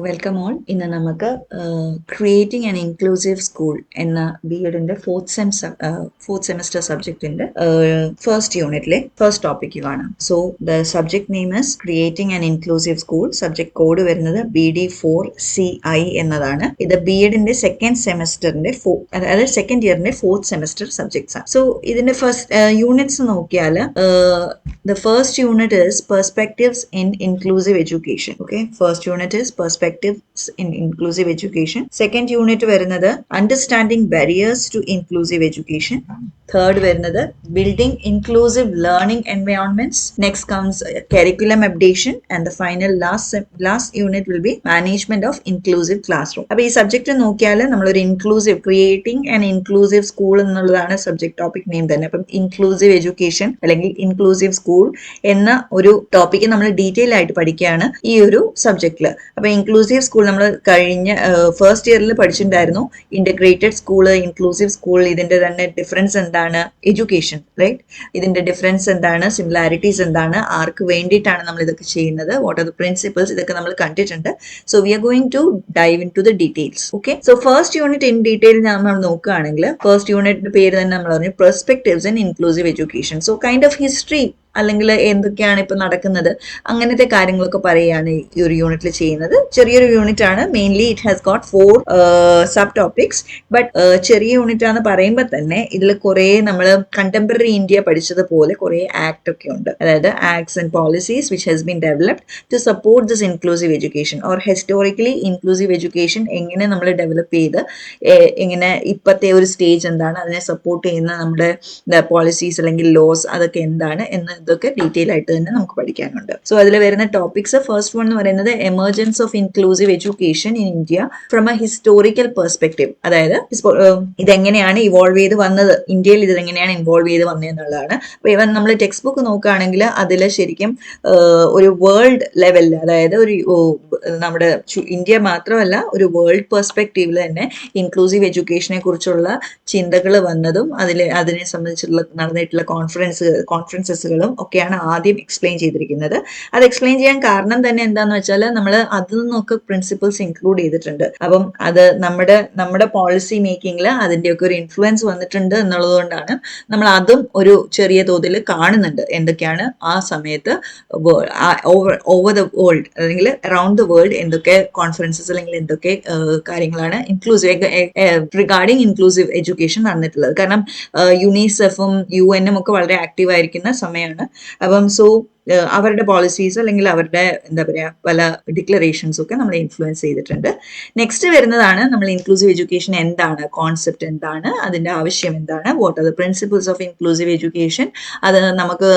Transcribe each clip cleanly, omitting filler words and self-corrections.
Welcome all. ഇന്ന് നമുക്ക് creating an inclusive school എന്ന BEdന്റെ ഫോർത്ത് സെമസ്റ്റർ സബ്ജക്റ്റിന്റെ ഫസ്റ്റ് യൂണിറ്റിലെ ഫസ്റ്റ് ടോപ്പിക്ക് കാണാം. So the subject name is creating an inclusive school. Subject code വരുന്നത് BD4CI എന്നതാണ്. ഇത് BEdന്റെ സെക്കൻഡ് സെമസ്റ്ററിന്റെ അതായത് സെക്കൻഡ് ഇയറിന്റെ ഫോർത്ത് സെമസ്റ്റർ സബ്ജക്ട്സ് ആണ്. സോ ഇതിന്റെ ഫസ്റ്റ് യൂണിറ്റ്സ് നോക്കിയാൽ the first unit is perspectives in inclusive education. Okay, first unit is perspectives in inclusive education. Second unit വരുന്നത് understanding barriers to inclusive education. Third വരുന്നത് building inclusive learning environments. Next comes curriculum updation, and the final last unit will be management of inclusive classroom. അപ്പോൾ ഈ subject നോക്കിയാൽ നമ്മളൊരു inclusive creating and inclusive school എന്നുള്ളതാണ് subject topic name തന്നെ. അപ്പം inclusive education അല്ലെങ്കിൽ inclusive school എന്ന ഒരു ടോപ്പിക്ക് നമ്മൾ ഡീറ്റെയിൽ ആയിട്ട് പഠിക്കുകയാണ് ഈ ഒരു സബ്ജക്റ്റിൽ. അപ്പൊ ഇൻക്ലൂസീവ് സ്കൂൾ നമ്മൾ കഴിഞ്ഞ ഫസ്റ്റ് ഇയറിൽ പഠിച്ചിട്ടുണ്ടായിരുന്നു. ഇന്റഗ്രേറ്റഡ് സ്കൂള്, ഇൻക്ലൂസീവ് സ്കൂൾ, ഇതിന്റെ തന്നെ ഡിഫറൻസ് എന്താണ്, എഡ്യൂക്കേഷൻ റൈറ്റ്, ഇതിന്റെ ഡിഫറൻസ് എന്താണ്, സിമിലാരിറ്റീസ് എന്താണ്, ആർക്ക് വേണ്ടിയിട്ടാണ് നമ്മൾ ഇതൊക്കെ ചെയ്യുന്നത്, വാട്ട് ആർ ദ പ്രിൻസിപ്പിൾസ്, ഇതൊക്കെ നമ്മൾ കണ്ടിട്ടുണ്ട്. So we are going to dive into the details. Okay, so first unit in detail നമ്മൾ നോക്കുകയാണെങ്കിൽ ഫസ്റ്റ് യൂണിറ്റിന്റെ പേര് തന്നെ നമ്മൾ പറഞ്ഞു perspectives in inclusive education. So kind of history അല്ലെങ്കിൽ എന്തൊക്കെയാണ് ഇപ്പൊ നടക്കുന്നത് അങ്ങനത്തെ കാര്യങ്ങളൊക്കെ പറയുകയാണ് ഈ ഒരു യൂണിറ്റിൽ ചെയ്യുന്നത്. ചെറിയൊരു യൂണിറ്റ് ആണ്. Mainly it has got 4 sub topics. But ചെറിയ യൂണിറ്റ് ആണെന്ന് പറയുമ്പോൾ തന്നെ ഇതിൽ കുറെ നമ്മൾ കണ്ടംപററി ഇന്ത്യ പഠിച്ചതുപോലെ കുറെ ആക്ട് ഒക്കെ ഉണ്ട്. അതായത് acts and policies which has been developed to support this inclusive education or historically inclusive education എങ്ങനെ നമ്മൾ ഡെവലപ്പ് ചെയ്ത് എങ്ങനെ ഇപ്പോഴത്തെ ഒരു സ്റ്റേജ് എന്താണ്, അതിനെ സപ്പോർട്ട് ചെയ്യുന്ന നമ്മുടെ പോളിസീസ് അല്ലെങ്കിൽ ലോസ് അതൊക്കെ എന്താണ് എന്ന് ഇതൊക്കെ ഡീറ്റെയിൽ ആയിട്ട് തന്നെ നമുക്ക് പഠിക്കാനുണ്ട്. സോ അതിൽ വരുന്ന ടോപ്പിക്സ് ഫസ്റ്റ് വൺ എന്ന് പറയുന്നത് emergence of inclusive education in India from A historical perspective. അതായത് ഇതെങ്ങനെയാണ് ഇവോൾവ് ചെയ്ത് വന്നത്, ഇന്ത്യയിൽ ഇതെങ്ങനെയാണ് ഇൻവോൾവ് ചെയ്ത് വന്നത് എന്നുള്ളതാണ്. അപ്പൊ ഇവൻ നമ്മൾ ടെക്സ്റ്റ് ബുക്ക് നോക്കുകയാണെങ്കിൽ അതിൽ ശരിക്കും ഒരു വേൾഡ് ലെവലിൽ, അതായത് ഒരു നമ്മുടെ ഇന്ത്യ മാത്രമല്ല ഒരു വേൾഡ് പെർസ്പെക്റ്റീവിൽ തന്നെ ഇൻക്ലൂസീവ് എഡ്യൂക്കേഷനെ കുറിച്ചുള്ള ചിന്തകൾ വന്നതും അതിനെ സംബന്ധിച്ചുള്ള നടന്നിട്ടുള്ള കോൺഫറൻസസുകളും ഒക്കെയാണ് ആദ്യം എക്സ്പ്ലെയിൻ ചെയ്തിരിക്കുന്നത്. അത് എക്സ്പ്ലെയിൻ ചെയ്യാൻ കാരണം തന്നെ എന്താന്ന് വെച്ചാൽ നമ്മൾ അതിൽ നിന്നൊക്കെ പ്രിൻസിപ്പിൾസ് ഇൻക്ലൂഡ് ചെയ്തിട്ടുണ്ട്. അപ്പം അത് നമ്മുടെ പോളിസി മേക്കിങ്ങിൽ അതിൻ്റെയൊക്കെ ഒരു ഇൻഫ്ലുവൻസ് വന്നിട്ടുണ്ട് എന്നുള്ളത് കൊണ്ടാണ് നമ്മൾ അതും ഒരു ചെറിയ തോതിൽ കാണുന്നുണ്ട്. എന്തൊക്കെയാണ് ആ സമയത്ത് ഓവർ ദ വേൾഡ് അല്ലെങ്കിൽ അറൌണ്ട് ദ വേൾഡ് എന്തൊക്കെ കോൺഫറൻസസ് അല്ലെങ്കിൽ എന്തൊക്കെ കാര്യങ്ങളാണ് ഇൻക്ലൂസീവ് റിഗാർഡിങ് ഇൻക്ലൂസീവ് എഡ്യൂക്കേഷൻ നടന്നിട്ടുള്ളത്. കാരണം യുനിസെഫും UN ഒക്കെ വളരെ ആക്റ്റീവ് ആയിരിക്കുന്ന സമയമാണ്. അപ്പം സോ അവരുടെ പോളിസീസ് അല്ലെങ്കിൽ അവരുടെ എന്താ പറയുക പല ഡിക്ലറേഷൻസും ഒക്കെ നമ്മളെ ഇൻഫ്ലുവൻസ് ചെയ്തിട്ടുണ്ട്. നെക്സ്റ്റ് വരുന്നതാണ് നമ്മൾ ഇൻക്ലൂസീവ് എഡ്യൂക്കേഷൻ എന്താണ്, കോൺസെപ്റ്റ് എന്താണ്, അതിന്റെ ആവശ്യം എന്താണ്, what are the principles of inclusive education, അത് നമുക്ക്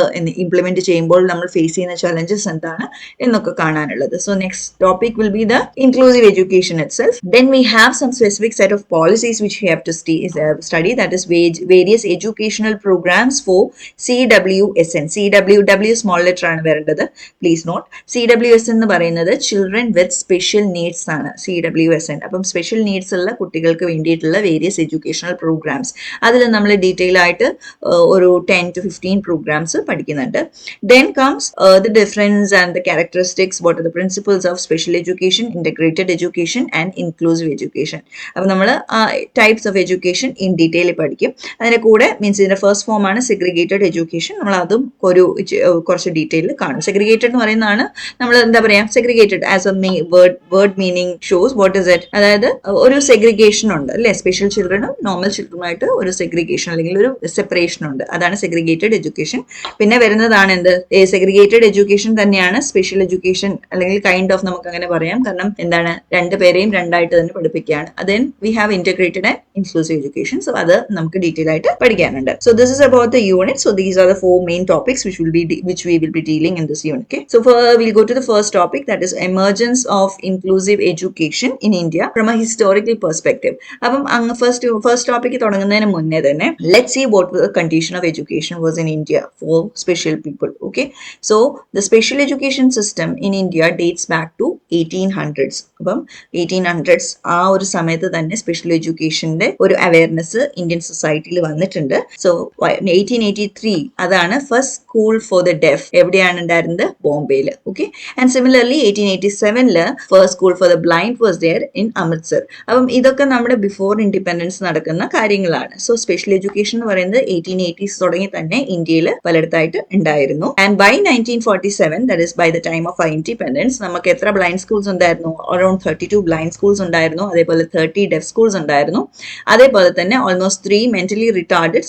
ഇംപ്ലിമെന്റ് ചെയ്യുമ്പോൾ നമ്മൾ ഫേസ് ചെയ്യുന്ന ചലഞ്ചസ് എന്താണ് എന്നൊക്കെ കാണാനുള്ളത്. So next topic will be the inclusive education itself. Then we have some specific set of policies which we have to study, that is various educational programs for CWSN. CWW small letter ആണ് വരേണ്ടത്. Please note. CWSN എന്ന് പറയുന്നത് children with special needs ആണ് CWSN. അപ്പം special needs ഉള്ള കുട്ടികൾക്ക് വേണ്ടിയിട്ടുള്ള various educational programmes, അതിൽ നമ്മൾ ഡീറ്റെയിൽ ആയിട്ട് ഒരു 10 to 15 പ്രോഗ്രാംസ് പഠിക്കുന്നുണ്ട്. Then comes the difference and the characteristics, what are the principles of special education, integrated education and inclusive education. അപ്പം നമ്മൾ types of education in detail പഠിക്കും. അതിന്റെ കൂടെ മീൻസ് ഇതിന്റെ ഫസ്റ്റ് ഫോം ആണ് സെഗ്രിഗേറ്റഡ് എഡ്യൂക്കേഷൻ. നമ്മൾ അതും കുറച്ച് ഡീറ്റെയിൽ കാണും. സെഗ്രിഗേറ്റഡ് എന്ന് പറയുന്നതാണ് നമ്മൾ എന്താ പറയാ, segregated as A word meaning shows what is it. അതായത് ഒരു സെഗ്രിഗേഷൻ ഉണ്ട് അല്ലെ, സ്പെഷ്യൽ ചിൽഡ്രനും നോർമൽ ചിൽഡ്രനുമായിട്ട് ഒരു സെഗ്രിഗേഷൻ അല്ലെങ്കിൽ ഒരു സെപ്പറേഷൻ ഉണ്ട്. അതാണ് സെഗ്രിഗേറ്റഡ് എഡ്യൂക്കേഷൻ. പിന്നെ വരുന്നതാണ് എന്ത്, സെഗ്രിഗേറ്റഡ് എഡ്യൂക്കേഷൻ തന്നെയാണ് സ്പെഷ്യൽ എഡ്യൂക്കേഷൻ അല്ലെങ്കിൽ കൈൻഡ് ഓഫ് നമുക്ക് അങ്ങനെ പറയാം. കാരണം എന്താണ്, രണ്ടുപേരെയും രണ്ടായിട്ട് തന്നെ പഠിപ്പിക്കുകയാണ്. then we have integrated and inclusive education. So അത് നമുക്ക് ഡീറ്റെയിൽ ആയിട്ട് പഠിക്കാനുണ്ട്. So this is about the unit. So these are the 4 main topics which we will be dealing in this unit. Okay, so we'll go to the first topic, that is emergence of inclusive education in India from a historical perspective. അപ്പം first topic തുടങ്ങുന്നതിന് മുന്നേ തന്നെ let's see what the condition of education was in India for special people. Okay, so the special education system in India dates back to 1800s. അപ്പം 1800s ആ ഒരു സമയത്ത് തന്നെ special എഡ്യൂക്കേഷന്റെ ഒരു അവയർനെസ് ഇന്ത്യൻ സൊസൈറ്റിയിൽ വന്നിട്ടുണ്ട്. സോ 1883 അതാണ് first school for the deaf എവിടെയാണ് ഉണ്ടായിരുന്നത്? ബോംബെയിൽ. Okay. And similarly 1887 first school for the blind was there in Amritsar. അപ്പം ഇതൊക്കെ നമ്മുടെ ബിഫോർ ഇൻഡിപെൻഡൻസ് നടക്കുന്ന കാര്യങ്ങളാണ്. സോ സ്പെഷ്യൽ എഡ്യൂക്കേഷൻ എന്ന് പറയുന്നത് 1880s തുടങ്ങി തന്നെ ഇന്ത്യയിൽ പലയിടത്തായിട്ട് ഉണ്ടായിരുന്നു. And by 1947, that is by the time of independence, നമുക്ക് എത്ര ബ്ലൈൻഡ് സ്കൂൾസ് ഉണ്ടായിരുന്നു? അറൌണ്ട് 32 ബ്ലൈൻഡ് സ്കൂൾസ് ഉണ്ടായിരുന്നു. അതേപോലെ 30 ഡെഫ് സ്കൂൾസ് ഉണ്ടായിരുന്നു. അതേപോലെ തന്നെ ഓൾമോസ്റ്റ് 3 മെന്റലി റിട്ടാർഡഡ്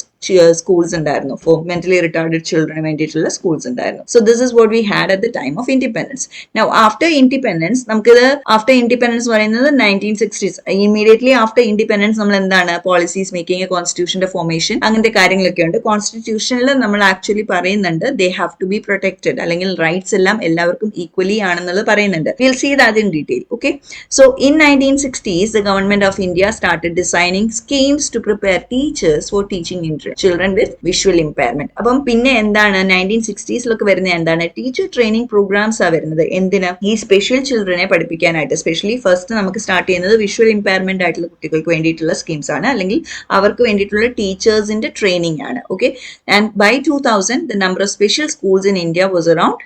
സ്കൂൾസ് ഉണ്ടായിരുന്നു. ഫോർ മെന്റലി റിട്ടാർഡഡ് ചിൽഡ്രന് വേണ്ടിയിട്ടുള്ള സ്കൂൾസ് ഉണ്ടായിരുന്നു. So this is what we had at the time of independence. Now after independence, നമുക്കിത് ആഫ്റ്റർ ഇൻഡിപെൻഡൻസ് പറയുന്നത് 1960s. ഇമ്മീഡിയറ്റ്ലി ആഫ്റ്റർ ഇൻഡിപെൻഡൻസ് നമ്മൾ എന്താണ്? പോളിസീസ് മേക്കിംഗ്, കോൺസ്റ്റിറ്റ്യൂഷന്റെ ഫോർമേഷൻ, അങ്ങനത്തെ കാര്യങ്ങളൊക്കെ ഉണ്ട്. കോൺസ്റ്റിറ്റ്യൂഷനിൽ നമ്മൾ ആക്ച്വലി പറയുന്നുണ്ട് they have to be protected, അല്ലെങ്കിൽ റൈറ്റ്സ് എല്ലാം എല്ലാവർക്കും ഈക്വലി ആണെന്നുള്ളത് പറയുന്നുണ്ട്. Will see that in detail. Okay. So in 1960s, the government of India started designing schemes to prepare teachers for teaching children with visual impairment. അപ്പം പിന്നെ എന്താണ് 1960s വരുന്ന എന്താണ്? ടീച്ചർ ട്രെയിനിങ് പ്രോഗ്രാംസ് ആ വരുന്നത്. എന്തിനാ? ഈ സ്പെഷ്യൽ ചിൽഡ്രനെ പഠിപ്പിക്കാനായിട്ട്. സ്പെഷ്യലി ഫസ്റ്റ് നമുക്ക് സ്റ്റാർട്ട് ചെയ്യുന്നത് വിഷ്വൽ ഇമ്പയർമെന്റ് ആയിട്ടുള്ള കുട്ടികൾക്ക് വേണ്ടിയിട്ടുള്ള സ്കീംസ് ആണ്, അല്ലെങ്കിൽ അവർക്ക് വേണ്ടിയിട്ടുള്ള ടീച്ചേഴ്സിന്റെ ട്രെയിനിങ് ആണ്. Okay. And by 2000 the number of special schools in India was around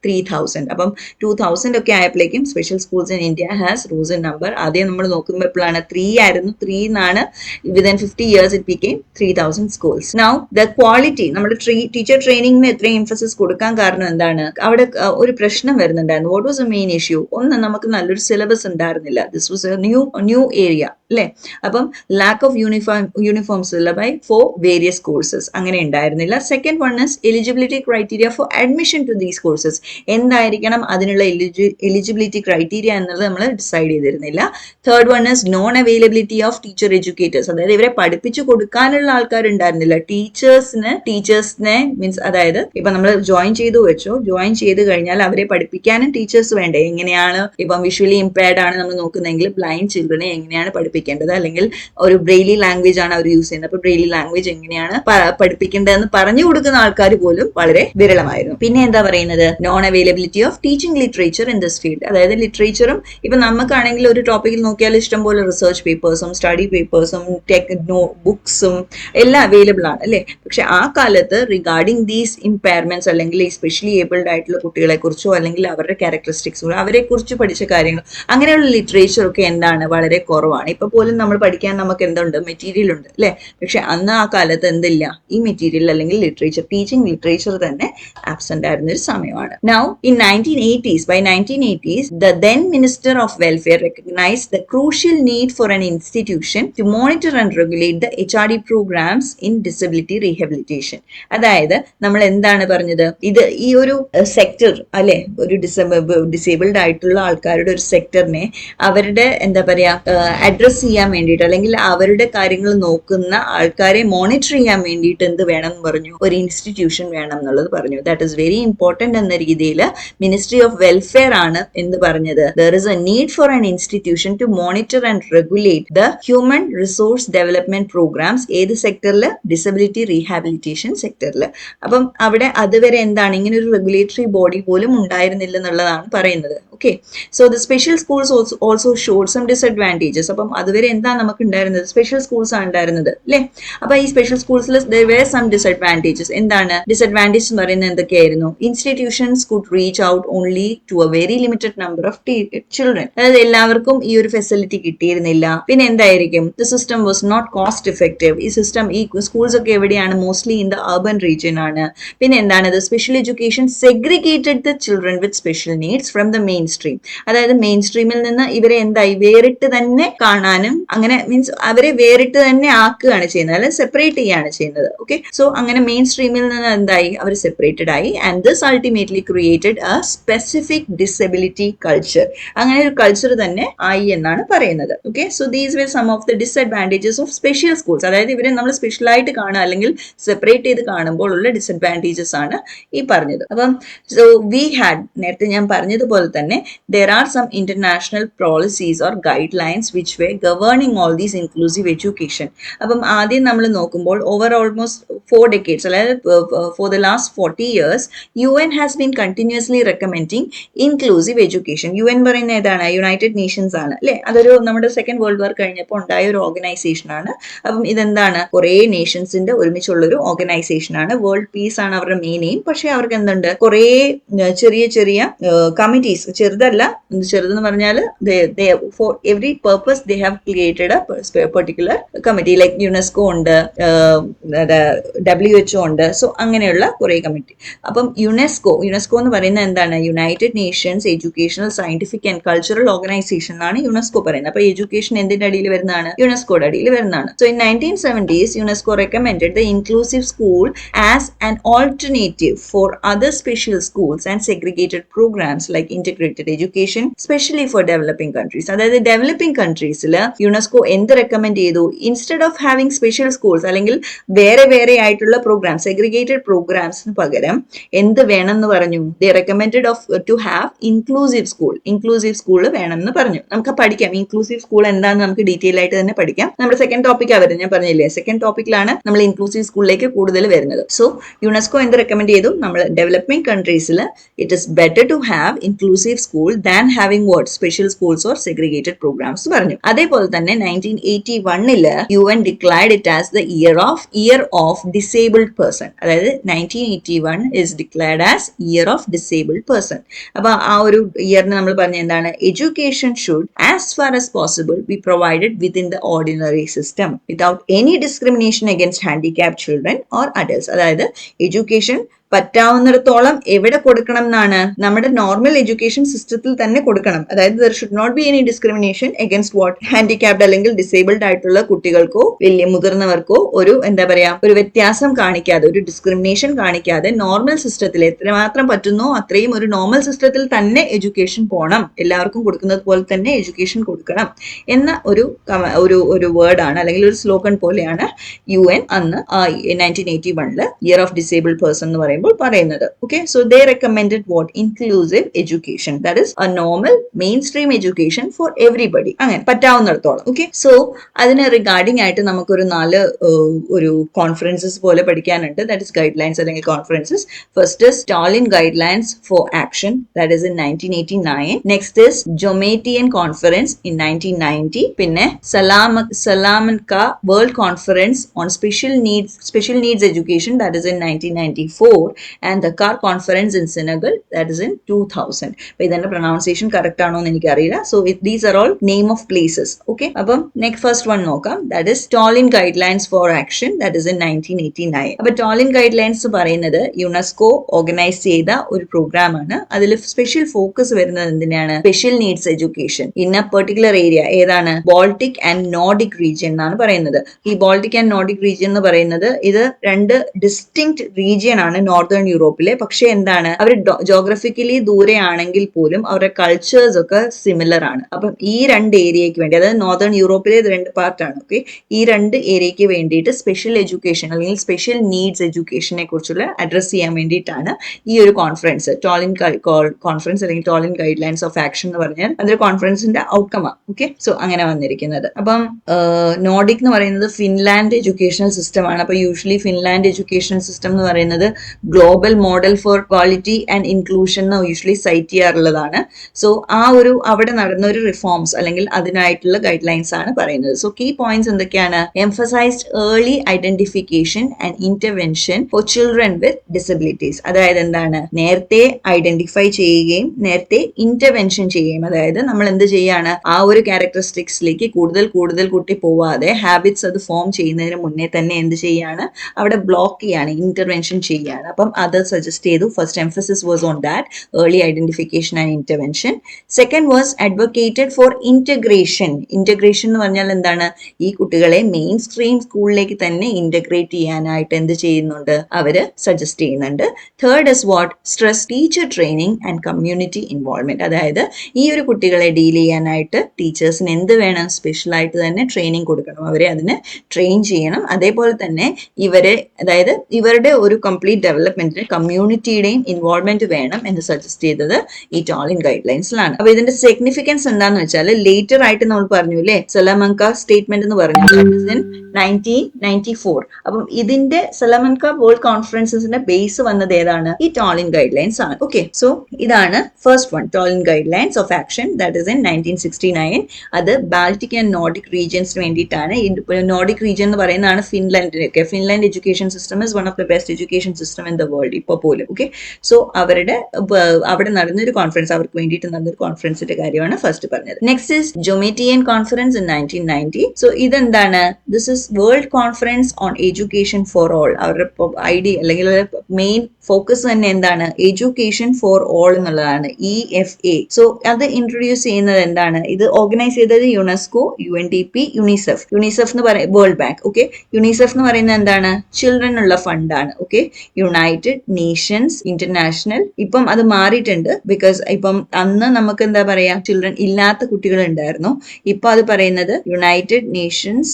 3000. അപ്പം 2000 ഒക്കെ ആയപ്പോഴേക്കും special schools in India has rose in number. ആദ്യം നമ്മൾ നോക്കുമ്പോൾ എപ്പോഴാണ്? 3 ആയിരുന്നു. 3 എന്നാണ് within 50 years it became 3000 schools. Now the quality, നമ്മുടെ ടീച്ചർ ട്രെയിനിങ്ങിന് എത്രയും എംഫസിസ് കൊടുക്കാൻ കാരണം എന്താണ്? അവിടെ ഒരു പ്രശ്നം വരുന്നുണ്ടായിരുന്നു. What was a main issue? ഒന്ന്, നമുക്ക് നല്ലൊരു സിലബസ് ഉണ്ടായിരുന്നില്ല. This was a new area അല്ലേ? അപ്പം lack of uniform syllabi for various courses അങ്ങനെ ഉണ്ടായിരുന്നില്ല. Second one is eligibility criteria for admission to these courses. എന്തായിരിക്കണം അതിനുള്ള എലിജിബിലിറ്റി ക്രൈറ്റീരിയ എന്നുള്ളത് നമ്മൾ ഡിസൈഡ് ചെയ്തിരുന്നില്ല. Third one is non availability of teacher educators. അതായത് ഇവരെ പഠിപ്പിച്ചു കൊടുക്കാനുള്ള ആൾക്കാർ ഉണ്ടായിരുന്നില്ല. ടീച്ചേഴ്സിനെ മീൻസ്, അതായത് ഇപ്പൊ നമ്മൾ ജോയിൻ ചെയ്ത് കഴിഞ്ഞാൽ അവരെ പഠിപ്പിക്കാനും ടീച്ചേഴ്സ് വേണ്ടേ? എങ്ങനെയാണ് ഇപ്പം വിഷ്വലി ഇംപയർഡ് ആണ് നമ്മൾ നോക്കുന്നതെങ്കിൽ ബ്ലൈൻഡ് ചിൽഡ്രനെ എങ്ങനെയാണ് പഠിപ്പിക്കേണ്ടത്, അല്ലെങ്കിൽ ഒരു ബ്രെയിലി ലാംഗ്വേജ് ആണ് അവർ യൂസ് ചെയ്യുന്നത്, അപ്പൊ ബ്രെയിലി ലാംഗ്വേജ് എങ്ങനെയാണ് പഠിപ്പിക്കേണ്ടതെന്ന് പറഞ്ഞു കൊടുക്കുന്ന ആൾക്കാർ പോലും വളരെ വിരളമായിരുന്നു. പിന്നെ എന്താ പറയുന്നത്? Non availability of teaching literature in this field. അതായത് ലിറ്ററേച്ചറും ഇപ്പൊ നമുക്കാണെങ്കിൽ ഒരു ടോപ്പിക്കിൽ നോക്കിയാൽ ഇഷ്ടംപോലെ റിസർച്ച് പേപ്പേഴ്സും സ്റ്റഡി പേപ്പേഴ്സും ബുക്സും എല്ലാം അവൈലബിൾ ആണ് അല്ലേ? പക്ഷെ ആ കാലത്ത് റിഗാർഡിംഗ് ദീസ് ഇമ്പയർമെന്റ്സ്, അല്ലെങ്കിൽ ഈ സ്പെഷ്യലി ഏബിൾഡ് ആയിട്ടുള്ള കുട്ടികളെ കുറിച്ചോ അല്ലെങ്കിൽ അവരുടെ ക്യാരക്ടറിസ്റ്റിക്സോ അവരെ കുറിച്ച് പഠിച്ച കാര്യങ്ങൾ, അങ്ങനെയുള്ള ലിറ്ററേച്ചർ ഒക്കെ എന്താണ്? വളരെ കുറവാണ്. ഇപ്പൊ പോലും നമ്മൾ പഠിക്കാൻ നമുക്ക് എന്തുണ്ട്? മെറ്റീരിയൽ ഉണ്ട് അല്ലെ? പക്ഷെ അന്ന് ആ കാലത്ത് എന്തില്ല? ഈ മെറ്റീരിയൽ അല്ലെങ്കിൽ ലിറ്ററേച്ചർ, ടീച്ചിങ് ലിറ്ററേച്ചർ തന്നെ ആബ്സെന്റ് ആയിരുന്ന ഒരു സമയമാണ്. Now in 1980s, by 1980s, the then Minister of Welfare recognized the crucial need for an institution to monitor and regulate the HRD programs in disability rehabilitation. അതായത് നമ്മൾ എന്താണ് പറഞ്ഞത്? ഇത് ഈ ഒരു സെക്ടർ അല്ലെ, ഒരു ഡിസേബിൾഡ് ആയിട്ടുള്ള ആൾക്കാരുടെ ഒരു സെക്ടറിനെ അവരുടെ എന്താ പറയാ അഡ്രസ് ചെയ്യാൻ വേണ്ടിയിട്ട്, അല്ലെങ്കിൽ അവരുടെ കാര്യങ്ങൾ നോക്കുന്ന ആൾക്കാരെ മോണിറ്റർ ചെയ്യാൻ വേണ്ടിയിട്ട് എന്ത് വേണം എന്ന് പറഞ്ഞു? ഒരു ഇൻസ്റ്റിറ്റ്യൂഷൻ വേണം എന്നുള്ളത് പറഞ്ഞു. ദാറ്റ് ഇസ് വെരി ഇമ്പോർട്ടന്റ് എന്ന രീതിയിൽ മിനിസ്ട്രി ഓഫ് വെൽഫെയർ ആണ് എന്ത് പറഞ്ഞത്? There is a need for an institution to monitor and regulate the human resource development programmes. ഏത് സെക്ടറിൽ? ഡിസബിലിറ്റി റീഹാബിലിറ്റേഷൻ സെക്ടറിൽ. അപ്പം അവിടെ അതുവരെ എന്താണ്? ഇങ്ങനെ ഒരു റെഗുലേറ്ററി ബോഡി പോലും ഉണ്ടായിരുന്നില്ല എന്നുള്ളതാണ് പറയുന്നത്. Okay. So the special schools also showed some disadvantages. അപ്പം അതുവരെ എന്താ നമുക്ക് ഉണ്ടായിരുന്നത്? സ്പെഷ്യൽ സ്കൂൾസ് ആണ് ഉണ്ടായിരുന്നത് അല്ലേ? അപ്പൊ ഈ സ്പെഷ്യൽ സ്കൂൾസിൽ there were some disadvantages. എന്താണ് ഡിസഡ്വാൻറ്റേജ് എന്ന് പറയുന്നത്? എന്തൊക്കെയായിരുന്നു? Institutions could reach out only to a very limited number of children. അതായത് എല്ലാവർക്കും ഈ ഒരു ഫെസിലിറ്റി കിട്ടിയിരുന്നില്ല. പിന്നെ എന്തായിരിക്കും? The system was not cost effective. ഈ സ്കൂൾസ് ഒക്കെ എവിടെയാണ്? Mostly in the urban region ആണ്. പിന്നെ എന്താണ്? The special education segregated the children with special needs from the mainstream. അതായത് മെയിൻ സ്ട്രീമിൽ നിന്ന് ഇവരെ എന്തായി? വേറിട്ട് തന്നെ കാണാനും, അങ്ങനെ മീൻസ് അവരെ വേറിട്ട് തന്നെ ആക്കുകയാണ് ചെയ്യുന്നത്, അല്ലെ സെപ്പറേറ്റ് ചെയ്യാണ് ചെയ്യുന്നത്. ഓക്കെ. സോ അങ്ങനെ മെയിൻ സ്ട്രീമിൽ നിന്ന് എന്തായി? അവർ സെപ്പറേറ്റഡ് ആയി. And this ultimately created a specific disability culture. അങ്ങനെ ഒരു കൾച്ചർ തന്നെ ആയി എന്നാണ് പറയുന്നത്. Okay. So these were some of the disadvantages of special schools. അതായത് ഇവരെ നമ്മൾ സ്പെഷ്യലായിട്ട് കാണുക അല്ലെങ്കിൽ സെപ്പറേറ്റ് ചെയ്ത് കാണുമ്പോൾ ഉള്ള ഡിസഡ്വാൻറ്റേജസ് ആണ് ഈ പറഞ്ഞത്. അപ്പം സോ വി ഹാഡ്, നേരത്തെ ഞാൻ പറഞ്ഞതുപോലെ തന്നെ there are some international policies or guidelines which were governing all these inclusive education. അപ്പം ആദ്യം നമ്മൾ നോക്കുമ്പോൾ over almost 4 decades, അതായത് for the last 40 years, UN has been continuously recommending inclusive education. UN പറയുന്ന ഏതാണ്? യുണൈറ്റഡ് നേഷൻസ് ആണ് അല്ലെ? അതൊരു നമ്മുടെ സെക്കൻഡ് വേൾഡ് വാർ കഴിഞ്ഞപ്പോൾ ഉണ്ടായ ഒരു ഓർഗനൈസേഷൻ ആണ്. അപ്പം ഇതെന്താണ്? കുറേ നേഷൻസിന്റെ ഒരുമിച്ചുള്ളൊരു ഓർഗനൈസേഷൻ ആണ്. വേൾഡ് പീസ് ആണ് അവരുടെ മെയിൻ എയിം. പക്ഷെ അവർക്ക് എന്തുണ്ട്? കുറേ ചെറിയ ചെറിയ കമ്മിറ്റീസ്, ചെറുതല്ല, ചെറുതെന്ന് പറഞ്ഞാൽ for every purpose they have created A particular committee. Like UNESCO ഉണ്ട്, WHO ഉണ്ട്. സോ അങ്ങനെയുള്ള കുറേ കമ്മിറ്റി. അപ്പം യുനെസ്കോ എന്ന് പറയുന്നത് എന്താണ്? United Nations educational scientific and cultural organisation എന്നാണ് യുനെസ്കോ പറയുന്നത്. അപ്പൊ എഡ്യൂക്കേഷൻ എന്തിന്റെ അടിയിൽ വരുന്നതാണ്? യുനെസ്കോയുടെ അടിയിൽ വരുന്നതാണ്. So in 1970s UNESCO recommended the inclusive school as an alternative for other special schools and segregated programs like integrated education, especially for developing countries. അതായത് ഡെവലപ്പിംഗ് കൺട്രീസിൽ യുനെസ്കോ എന്ത് റെക്കമെൻഡ് ചെയ്തു? Instead of having special schools അല്ലെങ്കിൽ വേറെ വേറെ ആയിട്ടുള്ള programmes, segregated പ്രോഗ്രാംസിന് പകരം എന്ത് വേണമെന്ന് പറഞ്ഞു? They recommended to have inclusive school വേണമെന്ന് പറഞ്ഞു. നമുക്ക് പഠിക്കാം ഇൻക്ലൂസീവ് സ്കൂൾ എന്താണെന്ന് നമുക്ക് ഡീറ്റെയിൽ ആയിട്ട് തന്നെ പഠിക്കാം. നമ്മുടെ സെക്കൻഡ് ടോപ്പിക്കാണ് വരുന്നത്. ഞാൻ പറഞ്ഞില്ലേ, സെക്കൻഡ് ടോപ്പിക്കിലാണ് നമ്മൾ ഇൻക്ലൂസീവ് സ്കൂളിലേക്ക് കൂടുതൽ വരുന്നത്. സോ യുനെസ്കോ എന്ത് റെക്കമെൻഡ് ചെയ്തു? നമ്മൾ ഡെവലപ്പിംഗ് കൺട്രീസിൽ it is better to have inclusive school than having what special schools or segregated programs പറഞ്ഞു. അതേപോലെ തന്നെ 1981 UN declared it as the year of disabled person. അതായത് 1981 is declared as year of disabled person. അപ്പൊ ആ ഒരു ഇയറിന് നമ്മൾ പറഞ്ഞ എന്താണ്? Education should as far as possible be provided within the ordinary system without any discrimination against handicapped children or adults. അതായത് education പറ്റാവുന്നിടത്തോളം എവിടെ കൊടുക്കണം എന്നാണ്? നമ്മുടെ നോർമൽ എഡ്യൂക്കേഷൻ സിസ്റ്റത്തിൽ തന്നെ കൊടുക്കണം. അതായത് there should not be any discrimination against what handicapped അല്ലെങ്കിൽ ഡിസേബിൾഡ് ആയിട്ടുള്ള കുട്ടികൾക്കോ വലിയ മുതിർന്നവർക്കോ ഒരു ഒരു വ്യത്യാസം കാണിക്കാതെ, ഒരു ഡിസ്ക്രിമിനേഷൻ കാണിക്കാതെ നോർമൽ സിസ്റ്റത്തിൽ എത്രമാത്രം പറ്റുന്നോ അത്രയും ഒരു നോർമൽ സിസ്റ്റത്തിൽ തന്നെ എഡ്യൂക്കേഷൻ പോകണം. എല്ലാവർക്കും കൊടുക്കുന്നത് പോലെ തന്നെ എഡ്യൂക്കേഷൻ കൊടുക്കണം എന്ന ഒരു വേർഡാണ് അല്ലെങ്കിൽ ഒരു സ്ലോഗൻ പോലെയാണ് UN അന്ന് 1981 ഇയർ ഓഫ് ഡിസേബിൾഡ് പേഴ്സൺ എന്ന് പറയുന്നത് പറയുന്നത്. Okay, so they recommended what? Inclusive education, that is a normal mainstream education for everybody, അങ്ങനെ പറ്റാവുന്നിടത്തോളം. ഓക്കെ, സോ അതിന് റിഗാർഡിംഗ് ആയിട്ട് നമുക്കൊരു 4 ഒരു കോൺഫറൻസസ് പോലെ പഠിക്കാനുണ്ട്. ദാറ്റ് ഇസ് ഗൈഡ് ലൈൻസ് അല്ലെങ്കിൽ conferences. First is Tallinn guidelines for action, that is in 1989. Next is Jomtien conference in 1990. പിന്നെ Salamanca world conference on special needs education, that is in 1994. and the Dakar conference in Senegal, that is in 2000. അപ്പോൾ ഇതിന്റെ pronunciation correct ആണോ എന്ന് എനിക്കറിയില്ല. So these are all name of places. Okay, അപ്പം next first one നോക്കാം. That is Tallinn guidelines for action, that is in 1989. അപ്പൊ Tallinn guidelines പറയുന്നത് UNESCO organise ചെയ്ത ഒരു പ്രോഗ്രാം ആണ്. അതിൽ സ്പെഷ്യൽ ഫോക്കസ് വരുന്നത് എന്തിനാണ്? Special needs education in a particular area. ഏതാണ്? ബോൾട്ടിക് ആൻഡ് നോർഡിക് റീജിയൻ എന്നാണ് പറയുന്നത്. ഈ ബോൾട്ടിക് ആൻഡ് നോർഡിക് റീജിയൻ എന്ന് പറയുന്നത് ഇത് 2 ഡിസ്റ്റിങ്ക്ട് റീജിയൻ ആണ് നോർത്തേൺ യൂറോപ്പിലെ. പക്ഷെ എന്താണ്, അവർ ജോഗ്രഫിക്കലി ദൂരെ ആണെങ്കിൽ പോലും അവരുടെ കൾച്ചേഴ്സ് ഒക്കെ സിമിലർ ആണ്. അപ്പം ഈ 2 ഏരിയയ്ക്ക് വേണ്ടി, അതായത് നോർത്തേൺ യൂറോപ്പിലെ 2 പാർട്ടാണ്. ഓക്കെ, ഈ 2 ഏരിയയ്ക്ക് വേണ്ടിയിട്ട് സ്പെഷ്യൽ എഡ്യൂക്കേഷൻ അല്ലെങ്കിൽ സ്പെഷ്യൽ നീഡ്സ് എഡ്യൂക്കേഷനെ കുറിച്ചുള്ള അഡ്രസ് ചെയ്യാൻ വേണ്ടിയിട്ടാണ് ഈ ഒരു കോൺഫറൻസ്, ടാലിൻ കോൺഫറൻസ് അല്ലെങ്കിൽ Tallinn guidelines of action എന്ന് പറഞ്ഞാൽ അതൊരു കോൺഫറൻസിന്റെ ഔട്ട്കമാണ്. ഓക്കെ, സോ അങ്ങനെ വന്നിരിക്കുന്നത്. അപ്പം നോർഡിക് എന്ന് പറയുന്നത് ഫിൻലാൻഡ് എഡ്യൂക്കേഷണൽ സിസ്റ്റം ആണ്. അപ്പൊ യൂഷ്വലി ഫിൻലാൻഡ് എഡ്യൂക്കേഷണൽ സിസ്റ്റം എന്ന് പറയുന്നത് global model four quality and inclusion എന്ന് യൂഷ്വലി സൈറ്റ് ചെയ്യാറുള്ളതാണ്. സോ അവിടെ നടന്ന ഒരു റിഫോംസ് അല്ലെങ്കിൽ അതിനായിട്ടുള്ള ഗൈഡ് ലൈൻസ് ആണ് പറയുന്നത്. സോ കീ പോയിന്റ്സ് എന്തൊക്കെയാണ്? Emphasised early identification and intervention for children with disabilities. അതായത് എന്താണ്? നേരത്തെ ഐഡന്റിഫൈ ചെയ്യുകയും നേരത്തെ ഇന്റർവെൻഷൻ ചെയ്യുകയും. അതായത് നമ്മൾ എന്ത് ചെയ്യാണ്? ആ ഒരു ക്യാരക്ടറിസ്റ്റിക്സിലേക്ക് കൂടുതൽ കുട്ടി പോവാതെ ഹാബിറ്റ്സ് അത് ഫോം ചെയ്യുന്നതിന് മുന്നേ തന്നെ എന്ത് ചെയ്യാണ്? അവിടെ ബ്ലോക്ക് ചെയ്യാണ്, ഇന്റർവെൻഷൻ ചെയ്യാണ്. അപ്പം അത് സജസ്റ്റ് ചെയ്തു. First emphasis was on that, early identification and intervention. Second was advocated for integration. Integration എന്ന് പറഞ്ഞാൽ എന്താണ്? ഈ കുട്ടികളെ മെയിൻ സ്ട്രീം സ്കൂളിലേക്ക് തന്നെ ഇന്റഗ്രേറ്റ് ചെയ്യാനായിട്ട് എന്ത് ചെയ്യുന്നുണ്ട്? അവര് സജസ്റ്റ് ചെയ്യുന്നുണ്ട്. Third is what? Stress teacher training and community involvement. അതായത് ഈ ഒരു കുട്ടികളെ ഡീൽ ചെയ്യാനായിട്ട് ടീച്ചേഴ്സിന് എന്ത് വേണം? സ്പെഷ്യലായിട്ട് തന്നെ ട്രെയിനിങ് കൊടുക്കണം. അവരെ അതിന് ട്രെയിൻ ചെയ്യണം. അതേപോലെ തന്നെ ഇവരുടെ ഒരു കംപ്ലീറ്റ് ഡെവലപ്മെന്റ് ഡെവലപ്മെന്റിന് കമ്മ്യൂണിറ്റിയുടെയും ഇൻവോൾവ്മെന്റ് വേണം എന്ന് സജസ്റ്റ് ചെയ്തത് ഈ ടോളിൻ ഗൈഡ് ലൈൻസിലാണ്. അപ്പൊ ഇതിന്റെ സിഗ്നിഫിക്കൻസ് എന്താന്ന് വെച്ചാൽ ലേറ്റർ ആയിട്ട് നമ്മൾ പറഞ്ഞു അല്ലേ, സലമൻക സ്റ്റേറ്റ്മെന്റ് എന്ന് പറഞ്ഞു 1994. അപ്പം ഇതിന്റെ സലമൻക വേൾഡ് കോൺഫറൻസിന്റെ ബേസ് വന്നത് ഏതാണ്? ഈ ടോളിൻ ഗൈഡ് ലൈൻസ് ആണ്. ഓക്കെ, സോ ഇതാണ് first one, Tallinn guidelines of action, that is in 1969. അത് ബാൾട്ടിക് ആൻഡ് നോർഡിക് റീജിയൻസിന് വേണ്ടിയിട്ടാണ്. നോർഡിക് റീജിയൻ എന്ന് പറയുന്നതാണ് ഫിൻലാൻഡിനൊക്കെ. Finland education system is one of the best education system in the world ഇപ്പോൾ പോലും. Okay, so അവിടെ നടന്നൊരു കോൺഫറൻസ്, അവർക്ക് വേണ്ടിയിട്ട് നടന്നൊരു കോൺഫറൻസിന്റെ കാര്യമാണ് ഫസ്റ്റ് പറഞ്ഞത്. Next is Jomtien conference in 1990. So ഇതെന്താണ്? This is world conference on education for all. അവരുടെ ഐഡിയ അല്ലെങ്കിൽ മെയിൻ ഫോക്കസ് തന്നെ എന്താണ്? എഡ്യൂക്കേഷൻ ഫോർ ഓൾ എന്നുള്ളതാണ്, EFA. സോ അത് ഇൻട്രൊഡ്യൂസ് ചെയ്യുന്നത് എന്താണ്? ഇത് ഓർഗനൈസ് ചെയ്തത് യുനെസ്കോ, UNDP, യുണിസെഫ് എന്ന് പറയുന്നത് വേൾഡ് ബാങ്ക്. ഓക്കെ, യുണിസെഫ് എന്ന് പറയുന്നത് എന്താണ്? ചിൽഡ്രൻ ഉള്ള ഫണ്ടാണ്. Okay, united nations international. ഇപ്പം അത് മാറിയിട്ടുണ്ട്, ബിക്കോസ് ഇപ്പം അന്ന് നമുക്ക് എന്താ പറയാ, ചിൽഡ്രൻ ഇല്ലാത്ത കുട്ടികൾ ഉണ്ടായിരുന്നു. ഇപ്പൊ അത് പറയുന്നത് യുണൈറ്റഡ് നേഷൻസ്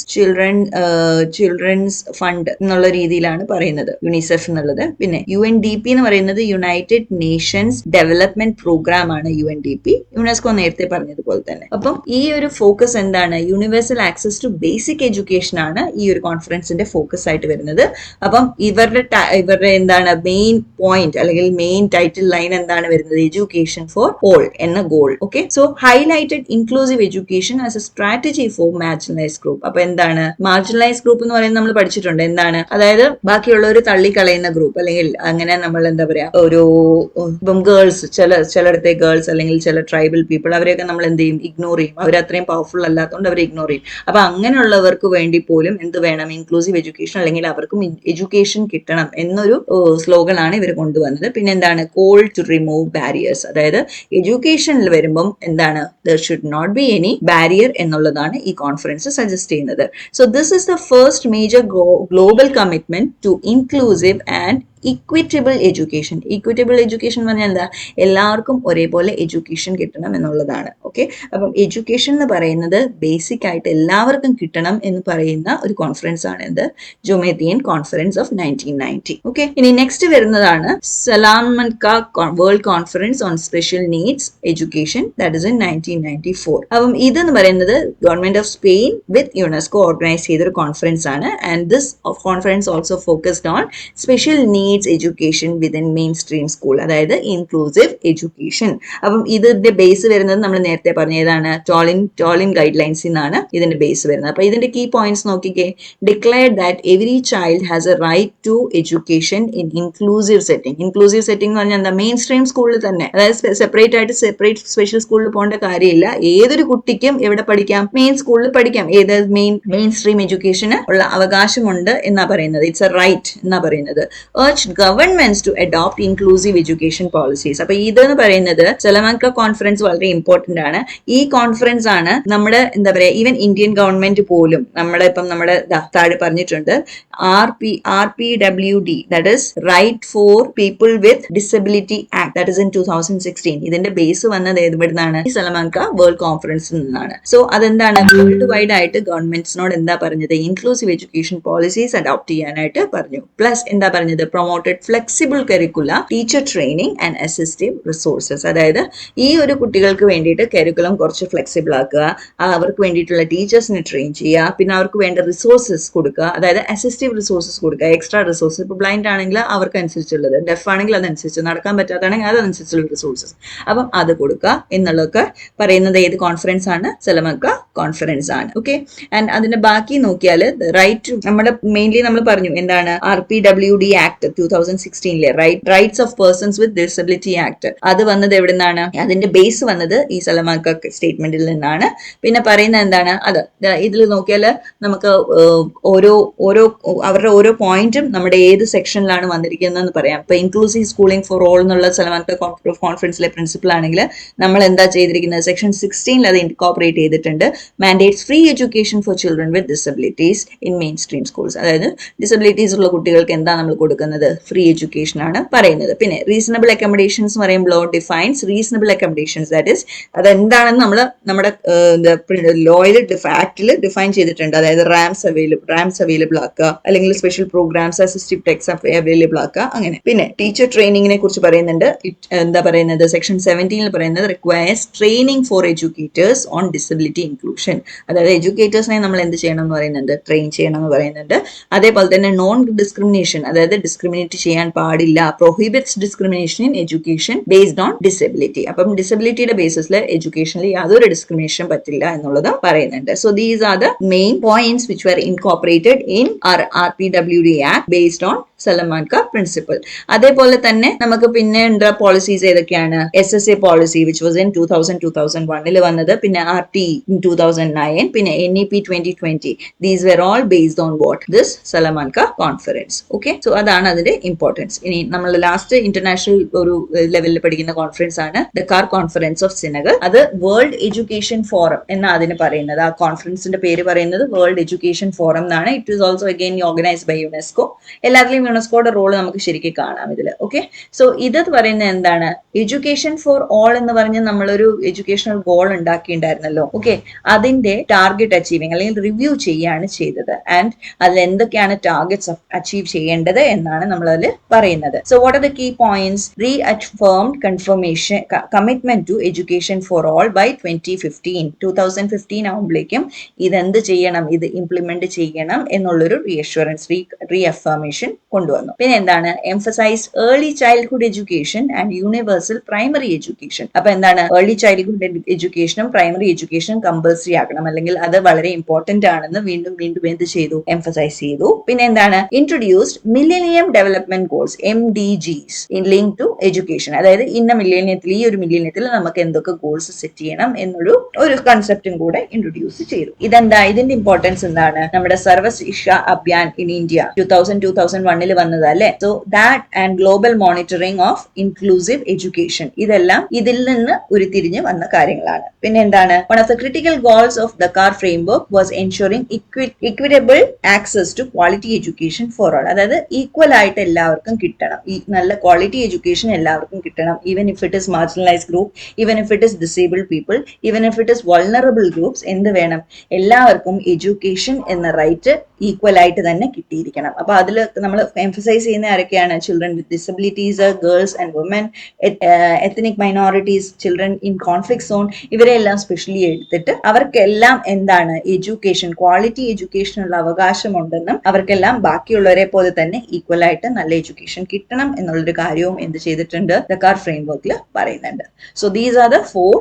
ചിൽഡ്രൻസ് ഫണ്ട് എന്നുള്ള രീതിയിലാണ് പറയുന്നത്, യുണിസെഫ് എന്നുള്ളത്. പിന്നെ UNDP എന്ന് പറയുന്നത് യുണൈറ്റഡ് നേഷൻസ് ഡെവലപ്മെന്റ് പ്രോഗ്രാം ആണ് UNDP, യുനെസ്കോ നേരത്തെ പറഞ്ഞതുപോലെ തന്നെ. അപ്പം ഈ ഒരു ഫോക്കസ് എന്താണ്? Universal access to basic education ആണ് ഈ ഒരു കോൺഫറൻസിന്റെ ഫോക്കസ് ആയിട്ട് വരുന്നത്. അപ്പം ഇവരുടെ എന്താണ് മെയിൻ പോയിന്റ് അല്ലെങ്കിൽ മെയിൻ ടൈറ്റിൽ ലൈൻ എന്താണ് വരുന്നത്? എഡ്യൂക്കേഷൻ ഫോർ ഓൾ എന്ന goal. Okay, so highlighted inclusive education as A strategy four marginalise group. അപ്പൊ എന്താണ് മാർജിനലൈസ് ഗ്രൂപ്പ് എന്ന് പറയുന്നത്? നമ്മൾ പഠിച്ചിട്ടുണ്ട് എന്താണ്, അതായത് ബാക്കിയുള്ളവർ തള്ളിക്കളയുന്ന ഗ്രൂപ്പ്, അല്ലെങ്കിൽ അങ്ങനെ നമ്മൾ എന്താ പറയാ, ഒരു ഇപ്പം ഗേൾസ്, ചിലയിടത്തെ ഗേൾസ് അല്ലെങ്കിൽ ചില ട്രൈബൽ പീപ്പിൾ, അവരെയൊക്കെ നമ്മൾ എന്ത് ചെയ്യും? ഇഗ്നോർ ചെയ്യും. അവർ അത്രയും പവർഫുൾ അല്ലാത്തതുകൊണ്ട് അവരെ ഇഗ്നോർ ചെയ്യും. അപ്പൊ അങ്ങനെയുള്ളവർക്ക് വേണ്ടി പോലും എന്ത് വേണം? ഇൻക്ലൂസീവ് എഡ്യൂക്കേഷൻ, അല്ലെങ്കിൽ അവർക്കും എഡ്യൂക്കേഷൻ കിട്ടണം എന്നൊരു സ്ലോഗൻ ആണ് ഇവർ കൊണ്ടുവന്നത്. പിന്നെ എന്താണ്? Call to remove barriers. അതായത് എഡ്യൂക്കേഷനിൽ വരുമ്പം എന്താണ്? There should not be any barrier എന്നുള്ളതാണ് ഈ കോൺഫറൻസ് സജസ്റ്റ് ചെയ്യുന്നത്. So this is the first major global commitment to inclusive and equitable education. Equitable education എന്ന് പറഞ്ഞാൽ എന്താ? എല്ലാവർക്കും ഒരേപോലെ എഡ്യൂക്കേഷൻ കിട്ടണം എന്നുള്ളതാണ്. ഓക്കെ, അപ്പം എഡ്യൂക്കേഷൻ എന്ന് പറയുന്നത് ബേസിക് ആയിട്ട് എല്ലാവർക്കും കിട്ടണം എന്ന് പറയുന്ന ഒരു കോൺഫറൻസ് ആണ് എന്ത്? Jomtien conference of 1990. ഓക്കെ, ഇനി നെക്സ്റ്റ് വരുന്നതാണ് Salamanca world conference on special needs education, that is in 1994. അപ്പം ഇതെന്ന് പറയുന്നത് government of Spain with UNESCO organise ചെയ്തൊരു കോൺഫറൻസ് ആണ്. And this conference also focused on special needs education within mainstream school, അതായത് inclusive education. അപ്പം ഇതിന്റെ base വരുന്നത് നമ്മൾ നേരത്തെ പറഞ്ഞതാണ് ടോളിൻ ഗൈഡ് ലൈൻസിൽ നിന്നാണ് ഇതിന്റെ ബേസ് വരുന്നത്. അപ്പൊ ഇതിന്റെ കീ പോയിന്റ്സ് നോക്കിക്കേ. Declared that every child has a right to education in inclusive setting. Inclusive setting എന്ന് പറഞ്ഞാൽ എന്താ? മെയിൻ സ്ട്രീം സ്കൂളിൽ തന്നെ, അതായത് സെപ്പറേറ്റ് സ്പെഷ്യൽ സ്കൂളിൽ പോകേണ്ട കാര്യമില്ല. ഏതൊരു കുട്ടിക്കും എവിടെ പഠിക്കാം? മെയിൻ സ്കൂളിൽ പഠിക്കാം. ഏത് മെയിൻ സ്ട്രീം എഡ്യൂക്കേഷന് ഉള്ള അവകാശമുണ്ട് എന്നാ പറയുന്നത്. ഇറ്റ്സ് എ റൈറ്റ് എന്നാ പറയുന്നത്. Governments to adopt inclusive education policies. അപ്പൊ ഇതെന്ന് പറയുന്നത് സലമൻക കോൺഫറൻസ് വളരെ ഇമ്പോർട്ടന്റ് ആണ്. ഈ കോൺഫറൻസ് ആണ് നമ്മുടെ എന്താ പറയാ, ഈവൻ ഇന്ത്യൻ ഗവൺമെന്റ് പോലും നമ്മുടെ താഴെ പറഞ്ഞിട്ടുണ്ട് RPWD, that is Right for People with Disability Act, that is in 2016. ഇതിന്റെ ബേസ് വന്നത് എവിടുന്നാണ്? ഈ സലമൻക വേൾഡ് കോൺഫറൻസിൽ നിന്നാണ്. സോ അതെന്താണ്? വേൾഡ് വൈഡ് ആയിട്ട് ഗവൺമെന്റ്സിനോട് എന്താ പറഞ്ഞത്? ഇൻക്ലൂസീവ് എഡ്യൂക്കേഷൻ പോളിസീസ് അഡോപ്റ്റ് ചെയ്യാനായിട്ട് പറഞ്ഞു. പ്ലസ് എന്താ പറഞ്ഞത്? Promoted flexible curriculum, teacher training and assistive resources. അതായത് ഈ ഒരു കുട്ടികൾക്ക് വേണ്ടിയിട്ട് കരിക്കുലം കുറച്ച് ഫ്ലെക്സിബിൾ ആക്കുക, അവർക്ക് വേണ്ടിയിട്ടുള്ള ടീച്ചേഴ്സിനെ ട്രെയിൻ ചെയ്യുക, പിന്നെ അവർക്ക് വേണ്ട റിസോഴ്സസ് കൊടുക്കുക, അതായത് അസിസ്റ്റീവ് റിസോഴ്സസ് കൊടുക്കുക, എക്സ്ട്രാ റിസോഴ്സസ്. ഇപ്പൊ ബ്ലൈൻഡ് ആണെങ്കിൽ അവർക്ക് അനുസരിച്ചുള്ളത്, ഡെഫ് ആണെങ്കിൽ അതനുസരിച്ച്, നടക്കാൻ പറ്റാത്താണെങ്കിൽ അതനുസരിച്ചുള്ള റിസോഴ്സസ്, അപ്പം അത് കൊടുക്കുക എന്നുള്ളതൊക്കെ പറയുന്നത് ഏത് കോൺഫറൻസ് ആണ്? സലമൻക കോൺഫറൻസ് ആണ്. ഓക്കെ, ആൻഡ് അതിന്റെ ബാക്കി നോക്കിയാൽ റൈറ്റ്, നമ്മുടെ മെയിൻലി നമ്മൾ പറഞ്ഞു എന്താണ്? RPWD act 2016 rights of persons with disability act. അത് വന്നത് എവിടെ നിന്നാണ്? അതിന്റെ ബേസ് വന്നത് ഈ സലമൻക സ്റ്റേറ്റ്മെന്റിൽ നിന്നാണ്. പിന്നെ പറയുന്നത് എന്താണ്? അത് ഇതിൽ നോക്കിയാൽ നമുക്ക് അവരുടെ ഓരോ പോയിന്റും നമ്മുടെ ഏത് സെക്ഷനിലാണ് വന്നിരിക്കുന്നതെന്ന് പറയാം. ഇപ്പൊ ഇൻക്ലൂസീവ് സ്കൂളിംഗ് ഫോർ ഓൾ എന്നുള്ള സലമൻക കോൺഫറൻസിലെ പ്രിൻസിപ്പിൾ ആണെങ്കിൽ നമ്മൾ എന്താ ചെയ്തിരിക്കുന്നത്? സെക്ഷൻ 16 അത് ഇൻകോർപ്പറേറ്റ് ചെയ്തിട്ടുണ്ട്. Mandates free education for children with disabilities in main stream schools. അതായത് ഡിസബിലിറ്റീസ് ഉള്ള കുട്ടികൾക്ക് എന്താ നമ്മൾ കൊടുക്കുന്നത്? പറയുന്നത്? ഫ്രീ എഡ്യൂക്കേഷൻ ആണ് പറയുന്നത്. പിന്നെ റീസണബിൾ അക്കോമഡേഷൻസ് പറയുമ്പോൾ defines reasonable accommodations, that is അതെന്താണെന്ന് നമ്മൾ നമ്മുടെ ലോയിൽ ആക്ടിൽ ഡിഫൈൻ ചെയ്തിട്ടുണ്ട്. അതായത് റാംസ് അവൈലബിൾ ആക്കുക, അല്ലെങ്കിൽ special programmes assistive techs available ആക്കുക, അങ്ങനെ. പിന്നെ ടീച്ചർ ട്രെയിനിങ്ങിനെ കുറിച്ച് പറയുന്നുണ്ട്. എന്താ പറയുന്നത്? സെക്ഷൻ 17 പറയുന്നത് requires training for educators on disability inclusion. അതായത് എഡ്യൂക്കേറ്റേഴ്സിനെ നമ്മൾ എന്ത് ചെയ്യണം എന്ന് പറയുന്നുണ്ട്? ട്രെയിൻ ചെയ്യണം എന്ന് പറയുന്നുണ്ട്. അതേപോലെ തന്നെ നോൺ ഡിസ്ക്രിമിനേഷൻ, അതായത് ഡിസ്ക്രിമിനേറ്റ് ചെയ്യാൻ പാടില്ല, prohibits discrimination in education based on disability. അപ്പം ഡിസബിലിറ്റിയുടെ ബേസിസിൽ എഡ്യൂക്കേഷനിൽ യാതൊരു ഡിസ്ക്രിമിനേഷൻ പറ്റില്ല എന്നുള്ളത് പറയുന്നുണ്ട്. So these are the main points which were incorporated in our RPWD Act based on Salamanca principle. അതേപോലെ തന്നെ നമുക്ക് പിന്നെ ഉള്ള പോളിസീസ് ഏതൊക്കെയാണ്? SSA policy which was in 2001 വന്നത്, പിന്നെ RT in 2009, പിന്നെ NEP 2020. These were all based on what? This Salamanca conference. Okay, so അതാണ് അതിന്റെ ഇമ്പോർട്ടൻസ്. ഇനി നമ്മൾ ലാസ്റ്റ് ഇന്റർനാഷണൽ ഒരു ലെവലിൽ പഠിക്കുന്ന കോൺഫറൻസ് ആണ് ഡക്കാർ കോൺഫറൻസ് ഓഫ് സെനഗൽ. അത് വേൾഡ് എഡ്യൂക്കേഷൻ ഫോറം എന്നാ അതിന് പറയുന്നത്. ആ കോൺഫറൻസിന്റെ പേര് പറയുന്നത് വേൾഡ് എഡ്യൂക്കേഷൻ ഫോറം എന്നാണ്. It is also again organised by UNESCO. എല്ലാത്തിലും യുനെസ്കോയുടെ റോള് നമുക്ക് ശരിക്കും കാണാം ഇതിൽ. ഓക്കെ, സോ ഇത് പറയുന്നത് എന്താണ്? എഡ്യൂക്കേഷൻ ഫോർ ഓൾ എന്ന് പറഞ്ഞ് നമ്മളൊരു എഡ്യൂക്കേഷണൽ ഗോൾ ഉണ്ടാക്കിയിട്ടുണ്ടായിരുന്നല്ലോ. ഓക്കെ, അതിന്റെ ടാർഗറ്റ് അച്ചീവിങ് അല്ലെങ്കിൽ റിവ്യൂ ചെയ്യാണ് ചെയ്തത്. ആൻഡ് അതിൽ എന്തൊക്കെയാണ് ടാർഗറ്റ്സ് അച്ചീവ് ചെയ്യേണ്ടത് എന്നാണ് നമ്മൾ അതിൽ പറയുന്നത്. So what are the key points? Reaffirmed confirmation commitment to education for all by 2015 ആവുമ്പോഴേക്കും ഇതെന്ത് ചെയ്യണം? ഇത് ഇംപ്ലിമെന്റ് ചെയ്യണം എന്നുള്ളൊരു റീഅഷ്വറൻസ്, റീഅഫർമേഷൻ കൊണ്ടുവന്നു. പിന്നെ എന്താണ്? Emphasise early childhood education and universal primary education. അപ്പൊ എന്താണ്? ഏർലി ചൈൽഡ്ഹുഡ് എഡ്യൂക്കേഷനും പ്രൈമറി എഡ്യൂക്കേഷനും കമ്പൽസറി ആക്കണം, അല്ലെങ്കിൽ അത് വളരെ ഇമ്പോർട്ടന്റ് ആണെന്ന് വീണ്ടും വീണ്ടും എന്ത് ചെയ്തു? എംഫസൈസ് ചെയ്തു. പിന്നെ എന്താണ്? Introduced millennium development goals MDGs in link to education. അതായത് ഇന്ന മില്ലേനിയത്തിൽ, ഈ ഒരു മില്ലേനിയത്തിൽ നമുക്ക് എന്തൊക്കെ ഗോൾസ് സെറ്റ് ചെയ്യണം എന്നൊരു കൺസെപ്റ്റും കൂടെ ഇൻട്രൊഡ്യൂസ് ചെയ്തു. ഇതെന്താ? ഇതിന്റെ ഇമ്പോർട്ടൻസ് എന്താണ്? നമ്മുടെ സർവ ശിക്ഷ അഭിയാൻ ഇൻ ഇന്ത്യ 2001 വന്നത് അല്ലെ. So that and global monitoring of inclusive education, ഇതെല്ലാം ഇതിൽ നിന്ന് ഉരുത്തിരിഞ്ഞ് വന്ന കാര്യങ്ങളാണ്. പിന്നെ എന്താണ്? One of the critical goals of Dakar framework was ensuring equitable access to quality education for all. അതായത് ഈക്വൽ ആയിട്ട് എല്ലാവർക്കും കിട്ടണം, ഈ നല്ല ക്വാളിറ്റി എഡ്യൂക്കേഷൻ എല്ലാവർക്കും കിട്ടണം. Even if it is marginalised group, even if it is disabled people, even if it is vulnerable groups, എന്ത് വേണം? എല്ലാവർക്കും എഡ്യൂക്കേഷൻ എന്ന റൈറ്റ് ഈക്വൽ ആയിട്ട് തന്നെ കിട്ടിയിരിക്കണം. അപ്പൊ അതിൽ നമ്മൾ എംഫസൈസ് ചെയ്യുന്ന ആരൊക്കെയാണ്? Children with disabilities, girls and women, ethnic minorities, children in conflict zone, ഇവരെല്ലാം സ്പെഷ്യലി എടുത്തിട്ട് അവർക്കെല്ലാം എന്താണ്? എഡ്യൂക്കേഷൻ, ക്വാളിറ്റി എഡ്യൂക്കേഷനുള്ള അവകാശമുണ്ടെന്നും അവർക്കെല്ലാം ബാക്കിയുള്ളവരെ പോലെ തന്നെ ഈക്വൽ ആയിട്ട് നല്ല എഡ്യൂക്കേഷൻ കിട്ടണം എന്നുള്ളൊരു കാര്യവും എന്ത് ചെയ്തിട്ടുണ്ട്? ദക്കാർ ഫ്രെയിംവർക്കിൽ പറയുന്നുണ്ട്. So these are the 4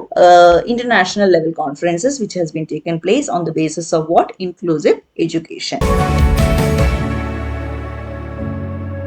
international level conferences which has been taken place on the basis of what? Inclusive education.